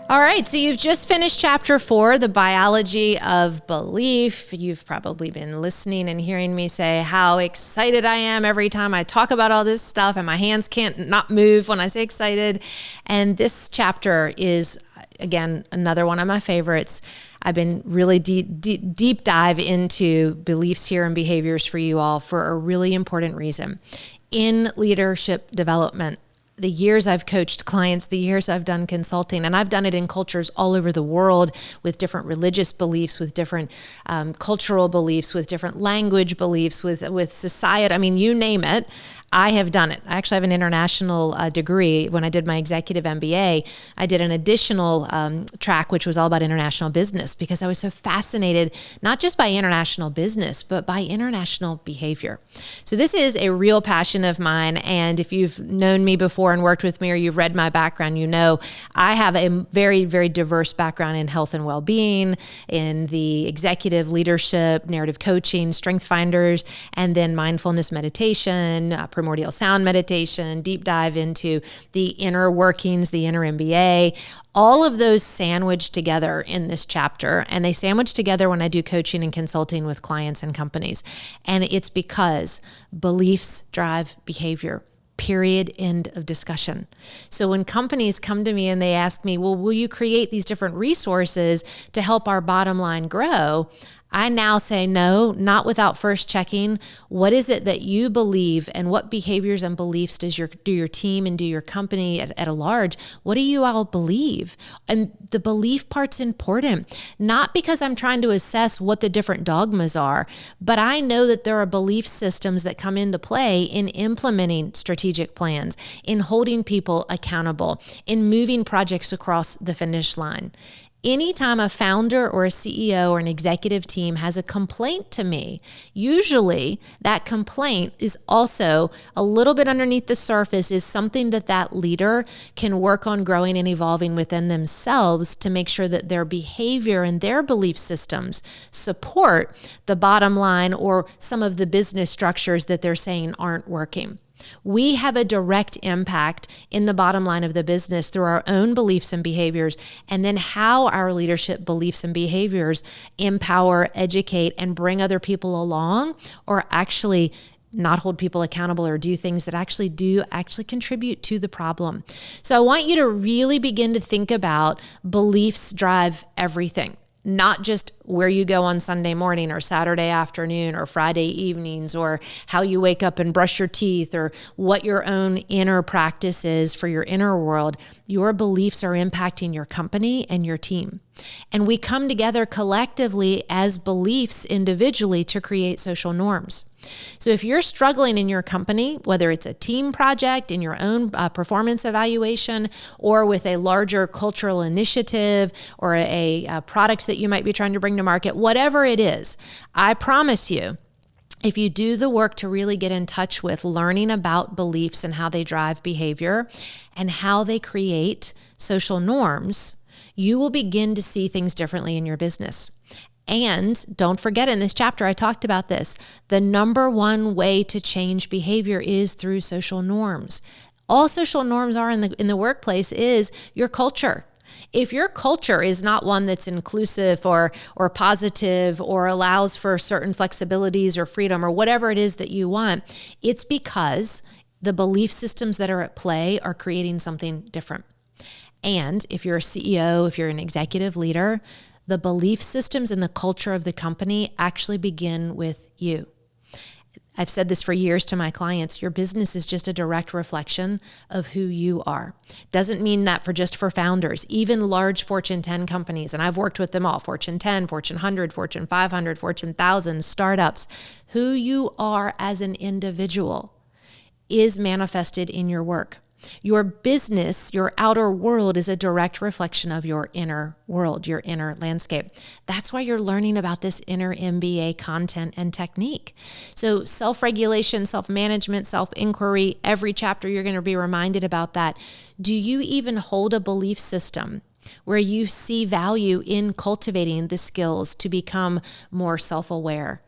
All right, so you've just finished chapter 4, the biology of belief. You've probably been listening and hearing me say how excited I am every time I talk about all this stuff, and my hands can't not move when I say excited. And this chapter is, again, another one of my favorites. I've been really deep dive into beliefs here and behaviors for you all for a really important reason. In leadership development, the years I've coached clients, the years I've done consulting, and I've done it in cultures all over the world with different religious beliefs, with different cultural beliefs, with different language beliefs, with society. I mean, you name it, I have done it. I actually have an international degree. When I did my executive MBA, I did an additional track, which was all about international business, because I was so fascinated, not just by international business, but by international behavior. So this is a real passion of mine. And if you've known me before and worked with me, or you've read my background, you know I have a very, very diverse background in health and well-being, in the executive leadership, narrative coaching, strength finders, and then mindfulness meditation, primordial sound meditation, deep dive into the inner workings, the inner MBA, all of those sandwiched together in this chapter. And they sandwich together when I do coaching and consulting with clients and companies. And it's because beliefs drive behavior. Period. End of discussion. So when companies come to me and they ask me, well, will you create these different resources to help our bottom line grow? I now say no, not without first checking what is it that you believe and what behaviors and beliefs do your team and do your company at a large. What do you all believe? And the belief part's important, not because I'm trying to assess what the different dogmas are, but I know that there are belief systems that come into play in implementing strategic plans, in holding people accountable, in moving projects across the finish line. Anytime a founder or a CEO or an executive team has a complaint to me, usually that complaint is also a little bit underneath the surface, is something that leader can work on growing and evolving within themselves to make sure that their behavior and their belief systems support the bottom line or some of the business structures that they're saying aren't working. We have a direct impact in the bottom line of the business through our own beliefs and behaviors, and then how our leadership beliefs and behaviors empower, educate, and bring other people along, or actually not hold people accountable or do things that actually contribute to the problem. So I want you to really begin to think about beliefs drive everything. Not just where you go on Sunday morning or Saturday afternoon or Friday evenings, or how you wake up and brush your teeth, or what your own inner practice is for your inner world. Your beliefs are impacting your company and your team. And we come together collectively as beliefs individually to create social norms. So if you're struggling in your company, whether it's a team project, in your own performance evaluation, or with a larger cultural initiative, or a product that you might be trying to bring to market, whatever it is, I promise you, if you do the work to really get in touch with learning about beliefs and how they drive behavior and how they create social norms, you will begin to see things differently in your business. And don't forget, in this chapter, I talked about this. The number one way to change behavior is through social norms. All social norms are in the workplace is your culture. If your culture is not one that's inclusive or positive or allows for certain flexibilities or freedom or whatever it is that you want, it's because the belief systems that are at play are creating something different. And if you're a CEO, if you're an executive leader, the belief systems and the culture of the company actually begin with you. I've said this for years to my clients. Your business is just a direct reflection of who you are. Doesn't mean that for founders, even large Fortune 10 companies, and I've worked with them all, Fortune 10, Fortune 100, Fortune 500, Fortune 1000, startups. Who you are as an individual is manifested in your work. Your business, your outer world, is a direct reflection of your inner world, your inner landscape. That's why you're learning about this inner MBA content and technique. So self-regulation, self-management, self-inquiry, every chapter you're going to be reminded about that. Do you even hold a belief system where you see value in cultivating the skills to become more self-aware?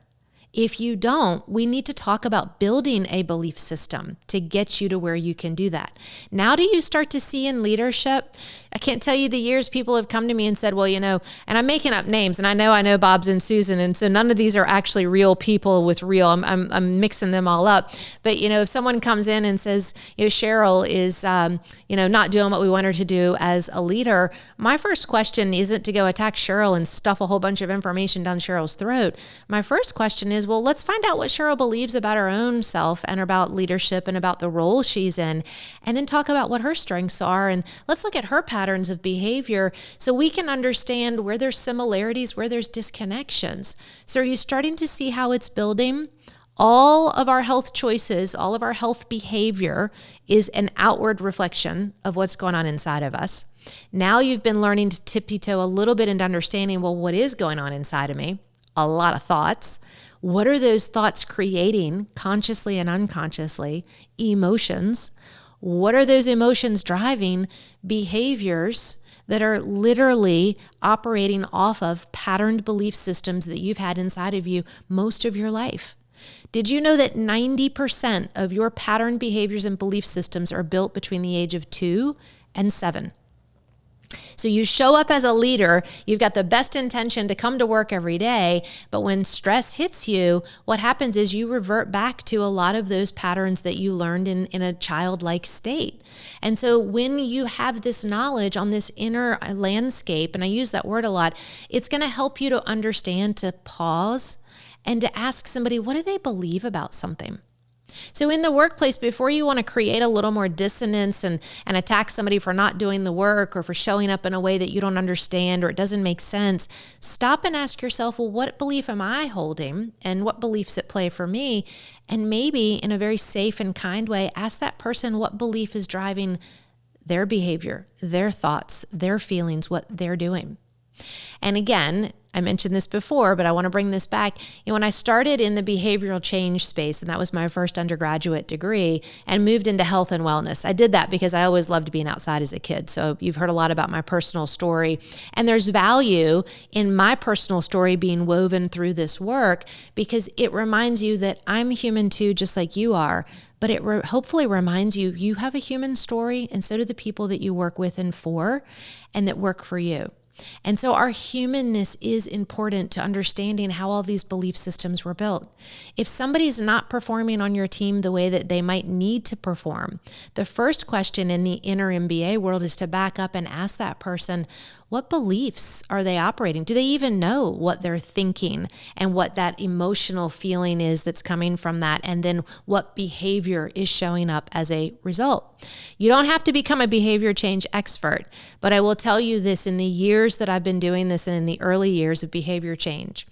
If you don't, we need to talk about building a belief system to get you to where you can do that. Now, do you start to see in leadership? I can't tell you the years people have come to me and said, well, and I'm making up names, and I know Bob's and Susan, and so none of these are actually real people with real. I'm mixing them all up. But if someone comes in and says, Cheryl is not doing what we want her to do as a leader, my first question isn't to go attack Cheryl and stuff a whole bunch of information down Cheryl's throat. My first question is, well, let's find out what Cheryl believes about her own self and about leadership and about the role she's in, and then talk about what her strengths are. And let's look at her patterns of behavior so we can understand where there's similarities, where there's disconnections. So are you starting to see how it's building? All of our health choices, all of our health behavior is an outward reflection of what's going on inside of us. Now you've been learning to tippy-toe a little bit into understanding, well, what is going on inside of me? A lot of thoughts. What are those thoughts creating consciously and unconsciously? Emotions. What are those emotions driving? Behaviors that are literally operating off of patterned belief systems that you've had inside of you most of your life. Did you know that 90% of your pattern behaviors and belief systems are built between the age of 2 and 7? So you show up as a leader, you've got the best intention to come to work every day, but when stress hits you, what happens is you revert back to a lot of those patterns that you learned in a childlike state. And so when you have this knowledge on this inner landscape, and I use that word a lot, it's going to help you to understand, to pause, and to ask somebody, what do they believe about something? So in the workplace, before you want to create a little more dissonance and attack somebody for not doing the work or for showing up in a way that you don't understand or it doesn't make sense, stop and ask yourself, well, what belief am I holding and what beliefs at play for me? And maybe in a very safe and kind way, ask that person what belief is driving their behavior, their thoughts, their feelings, what they're doing. And again, I mentioned this before, but I want to bring this back. When I started in the behavioral change space, and that was my first undergraduate degree, and moved into health and wellness, I did that because I always loved being outside as a kid. So you've heard a lot about my personal story. And there's value in my personal story being woven through this work because it reminds you that I'm human too, just like you are. But it hopefully reminds you, you have a human story, and so do the people that you work with and for, and that work for you. And so our humanness is important to understanding how all these belief systems were built. If somebody's not performing on your team the way that they might need to perform, the first question in the inner MBA world is to back up and ask that person, what beliefs are they operating? Do they even know what they're thinking and what that emotional feeling is that's coming from that? And then what behavior is showing up as a result? You don't have to become a behavior change expert, but I will tell you this, in the years that I've been doing this and in the early years of behavior change,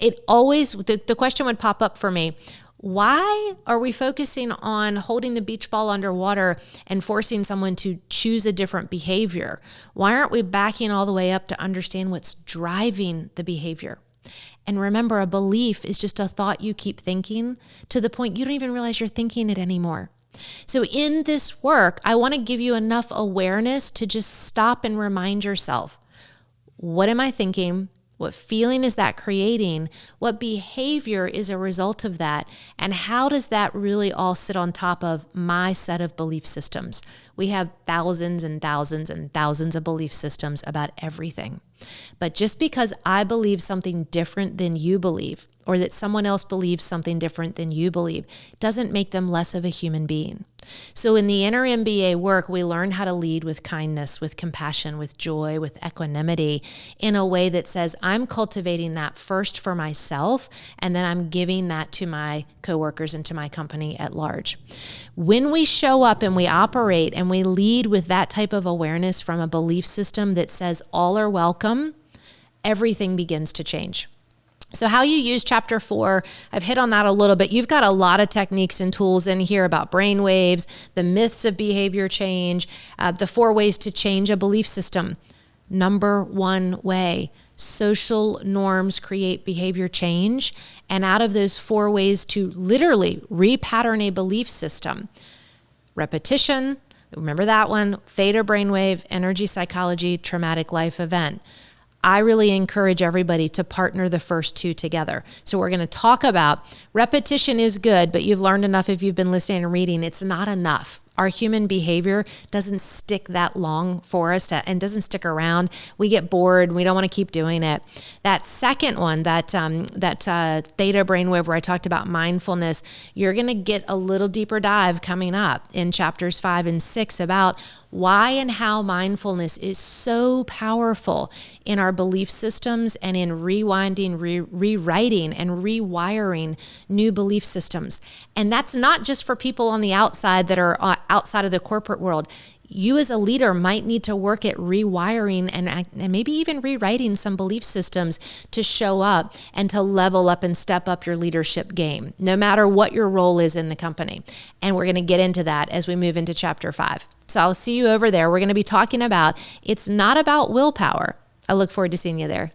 the question would pop up for me, why are we focusing on holding the beach ball underwater and forcing someone to choose a different behavior? Why aren't we backing all the way up to understand what's driving the behavior? And remember, a belief is just a thought you keep thinking to the point you don't even realize you're thinking it anymore. So in this work, I want to give you enough awareness to just stop and remind yourself, what am I thinking? What feeling is that creating? What behavior is a result of that? And how does that really all sit on top of my set of belief systems? We have thousands and thousands and thousands of belief systems about everything. But just because I believe something different than you believe, or that someone else believes something different than you believe, doesn't make them less of a human being. So in the inner MBA work, we learn how to lead with kindness, with compassion, with joy, with equanimity, in a way that says, I'm cultivating that first for myself, and then I'm giving that to my coworkers and to my company at large. When we show up and we operate and we lead with that type of awareness from a belief system that says all are welcome, everything begins to change. So how you use chapter 4, I've hit on that a little bit. You've got a lot of techniques and tools in here about brain waves, the myths of behavior change, the 4 ways to change a belief system. Number 1 way, social norms create behavior change. And out of those 4 ways to literally repattern a belief system, repetition, remember that one, theta brainwave, energy psychology, traumatic life event. I really encourage everybody to partner the first two together. So we're going to talk about repetition is good, but you've learned enough if you've been listening and reading. It's not enough. Our human behavior doesn't stick that long for us and doesn't stick around. We get bored. We don't want to keep doing it. That second one, that theta brainwave where I talked about mindfulness, you're going to get a little deeper dive coming up in chapters 5 and 6 about why and how mindfulness is so powerful in our belief systems and in rewinding, rewriting, and rewiring new belief systems. And that's not just for people on the outside that are outside of the corporate world. You as a leader might need to work at rewiring and maybe even rewriting some belief systems to show up and to level up and step up your leadership game, no matter what your role is in the company. And we're going to get into that as we move into chapter 5. So I'll see you over there. We're going to be talking about it's not about willpower. I look forward to seeing you there.